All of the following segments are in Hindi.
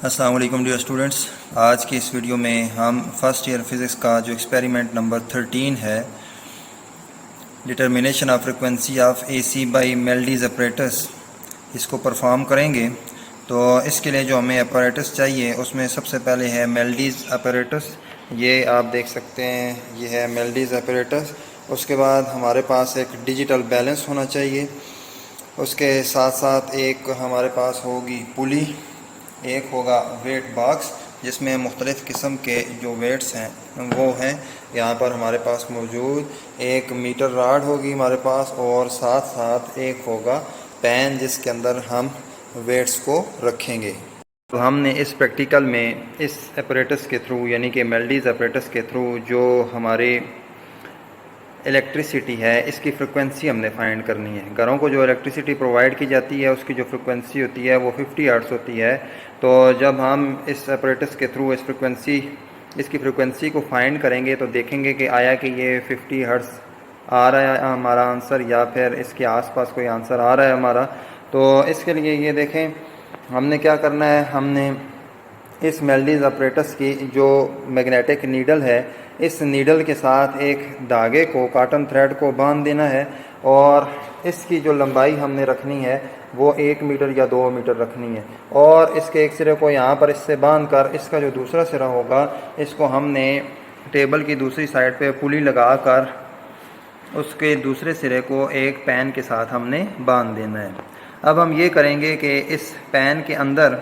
अस्सलाम वालेकुम डियर स्टूडेंट्स। आज की इस वीडियो में हम फर्स्ट ईयर फिज़िक्स का जो एक्सपेरिमेंट नंबर 13 है, determination of frequency of AC by Melde's apparatus, इसको परफॉर्म करेंगे। तो इसके लिए जो हमें अपरेटस चाहिए उसमें सबसे पहले है मेल्डीज अपरेटस। ये आप देख सकते हैं, ये है मेल्डीज अपरेटस। उसके बाद हमारे पास एक डिजिटल बैलेंस होना चाहिए। उसके साथ साथ एक हमारे पास होगी पुली, एक होगा वेट बॉक्स जिसमें मुख्तलिफ़ किस्म के जो वेट्स हैं वो हैं यहाँ पर हमारे पास मौजूद। एक मीटर रॉड होगी हमारे पास और साथ साथ एक होगा पैन जिसके अंदर हम वेट्स को रखेंगे। तो हमने इस प्रैक्टिकल में इस अपरेटस के थ्रू यानी कि मेल्डीज अपरेटस के थ्रू जो हमारे इलेक्ट्रिसिटी है इसकी फ्रिक्वेंसी हमने फाइंड करनी है। घरों को जो इलेक्ट्रिसिटी प्रोवाइड की जाती है उसकी जो फ्रिक्वेंसी होती है वो 50 हर्ट्ज़ होती है। तो जब हम इस अपरेटस के थ्रू इसकी फ्रिक्वेंसी को फाइंड करेंगे तो देखेंगे कि आया कि ये 50 हर्ट्ज़ आ रहा है हमारा आंसर या फिर इसके आसपास कोई आंसर आ रहा है हमारा। तो इसके लिए ये देखें हमने क्या करना है, हमने इस मेल्डीज अपरेटस की जो मैग्नेटिक नीडल है इस नीडल के साथ एक धागे को, काटन थ्रेड को बांध देना है और इसकी जो लंबाई हमने रखनी है वो 1 मीटर या 2 मीटर रखनी है। और इसके एक सिरे को यहाँ पर इससे बांध कर इसका जो दूसरा सिरा होगा इसको हमने टेबल की दूसरी साइड पे पुली लगा कर उसके दूसरे सिरे को एक पैन के साथ हमने बांध देना है। अब हम ये करेंगे कि इस पैन के अंदर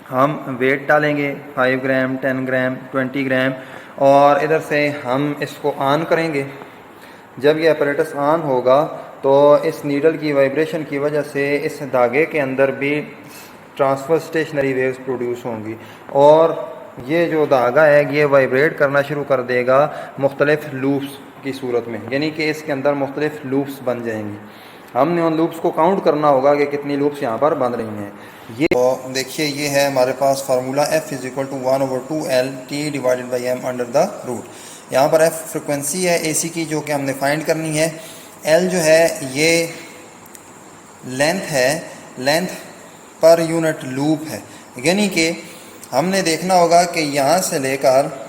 हम वेट डालेंगे 5 ग्राम, 10 ग्राम, 20 ग्राम और इधर से हम इसको ऑन करेंगे। जब ये अपरेटस ऑन होगा तो इस नीडल की वाइब्रेशन की वजह से इस धागे के अंदर भी ट्रांसफर स्टेशनरी वेव्स प्रोड्यूस होंगी और ये जो धागा है ये वाइब्रेट करना शुरू कर देगा मुख्तलिफ लूप्स की सूरत में, यानी कि इसके अंदर मुख्तलिफ लूप्स बन जाएंगी। हमने उन लूप्स को काउंट करना होगा कि कितनी लूप्स यहाँ पर बन रही हैं। ये तो देखिए ये है हमारे पास formula F = 1/2L T divided by M under the root. यहाँ पर F फ्रिक्वेंसी है AC की जो कि हमने फाइंड करनी है। L जो है ये लेंथ है, लेंथ पर यूनिट लूप है, यानी कि हमने देखना होगा कि यहाँ से लेकर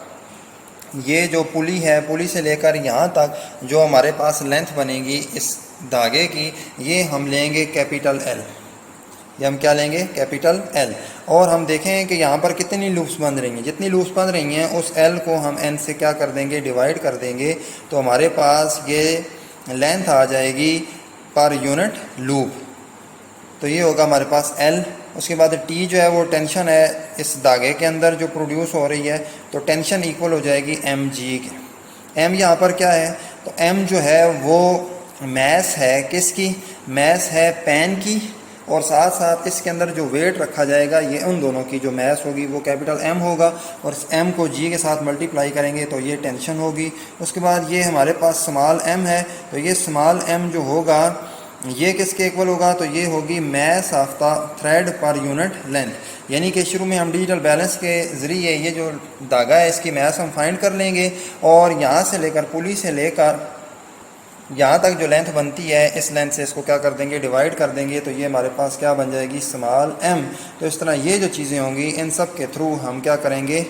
ये जो पुली है, पुली से लेकर यहाँ तक जो हमारे पास लेंथ बनेगी इस धागे की, ये हम लेंगे कैपिटल L। ये हम क्या लेंगे? Capital L। और हम देखें कि यहाँ पर कितनी लूप्स बन रही हैं। जितनी लूप्स बन रही हैं उस L को हम N से क्या कर देंगे? डिवाइड कर देंगे। तो हमारे पास ये लेंथ आ जाएगी पर यूनिट लूप। तो ये होगा हमारे पास L। उसके बाद T जो है वो टेंशन है इस धागे के अंदर जो प्रोड्यूस हो रही है, तो टेंशन इक्वल हो जाएगी mg के। m यहाँ पर क्या है? तो m जो है वो मैस है, किसकी? मैस है पैन की, और साथ साथ इसके अंदर जो वेट रखा जाएगा ये उन दोनों की जो मैस होगी वो कैपिटल M होगा और इस M को G के साथ मल्टीप्लाई करेंगे तो ये टेंशन होगी। उसके बाद ये हमारे पास स्मॉल m है, तो ये स्मॉल m जो होगा ये किसके इक्वल होगा? तो ये होगी mass of the thread per unit length. यानी कि शुरू में हम डिजिटल बैलेंस के ज़रिए ये जो धागा है इसकी मैस हम फाइंड कर लेंगे और यहाँ से लेकर पुली से लेकर यहाँ तक जो लेंथ बनती है इस लेंथ से इसको क्या कर देंगे? डिवाइड कर देंगे। तो ये हमारे पास क्या बन जाएगी? Small m। तो इस तरह ये जो चीज़ें होंगी इन सब के थ्रू हम क्या करेंगे?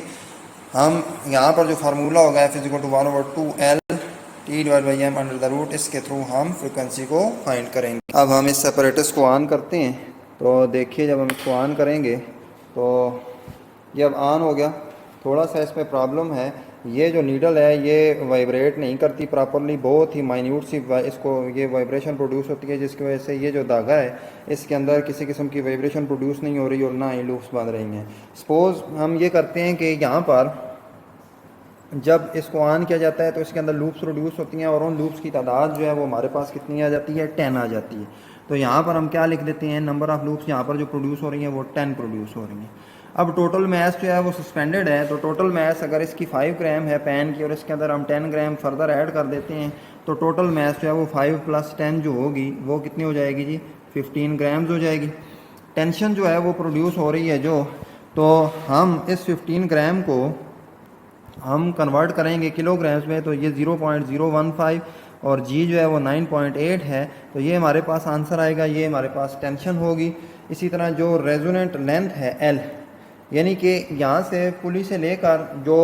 हम यहाँ पर जो फार्मूला होगा F = 1/2L T divide by M under the root, इसके थ्रू हम फ्रिक्वेंसी को फाइंड करेंगे। अब हम इस सेपरेटस को ऑन करते हैं। तो देखिए जब हम इसको ऑन करेंगे तो ये अब ऑन हो गया। थोड़ा सा इसमें प्रॉब्लम है, ये जो नीडल है ये वाइब्रेट नहीं करती प्रॉपरली, बहुत ही माइन्यूट सी इसको ये वाइब्रेशन प्रोड्यूस होती है, जिसकी वजह से ये जो धागा है इसके अंदर किसी किस्म की वाइब्रेशन प्रोड्यूस नहीं हो रही और ना ही लूप्स बन रही हैं। सपोज़ हम ये करते हैं कि यहाँ पर जब इसको ऑन किया जाता है तो इसके अंदर लूप्स प्रोड्यूस होती हैं और उन लूप्स की तादाद जो है वो हमारे पास कितनी आ जाती है? 10 आ जाती है। तो यहाँ पर हम क्या लिख देते हैं? नंबर ऑफ़ लूप्स यहाँ पर जो प्रोड्यूस हो रही हैं वो 10 प्रोड्यूस हो रही हैं। अब टोटल मैस जो है वो सस्पेंडेड है, तो टोटल मैस अगर इसकी 5 ग्राम है पैन की और इसके अंदर हम 10 ग्राम फर्दर ऐड कर देते हैं तो टोटल मैस जो है वो 5 + 10 जो होगी वो कितनी हो जाएगी जी? 15 ग्राम्स हो जाएगी। टेंशन जो है वो प्रोड्यूस हो रही है जो, तो हम इस 15 ग्राम को हम कन्वर्ट करेंगे किलोग्राम्स में, तो ये 0.015 और G जो है वो 9.8 है। तो ये हमारे पास आंसर आएगा, ये हमारे पास टेंशन होगी। इसी तरह जो रेजोनेंट लेंथ है L, यानी कि यहाँ से पुली से लेकर जो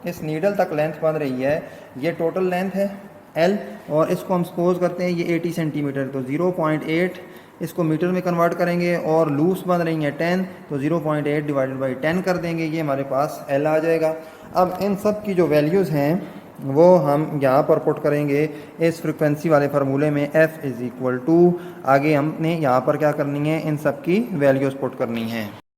इस नीडल तक लेंथ बन रही है, ये टोटल लेंथ है L, और इसको हम सपोज करते हैं ये 80 सेंटीमीटर, तो 0.8 इसको मीटर में कन्वर्ट करेंगे, और लूप्स बन रही हैं 10, तो 0.8 डिवाइडेड बाई 10 कर देंगे, ये हमारे पास L आ जाएगा। अब इन सब की जो वैल्यूज़ हैं वो हम यहाँ पर पुट करेंगे इस फ्रिक्वेंसी वाले फार्मूले में, F = आगे हमने यहाँ पर क्या करनी है, इन सब की वैल्यूज़ पुट करनी है।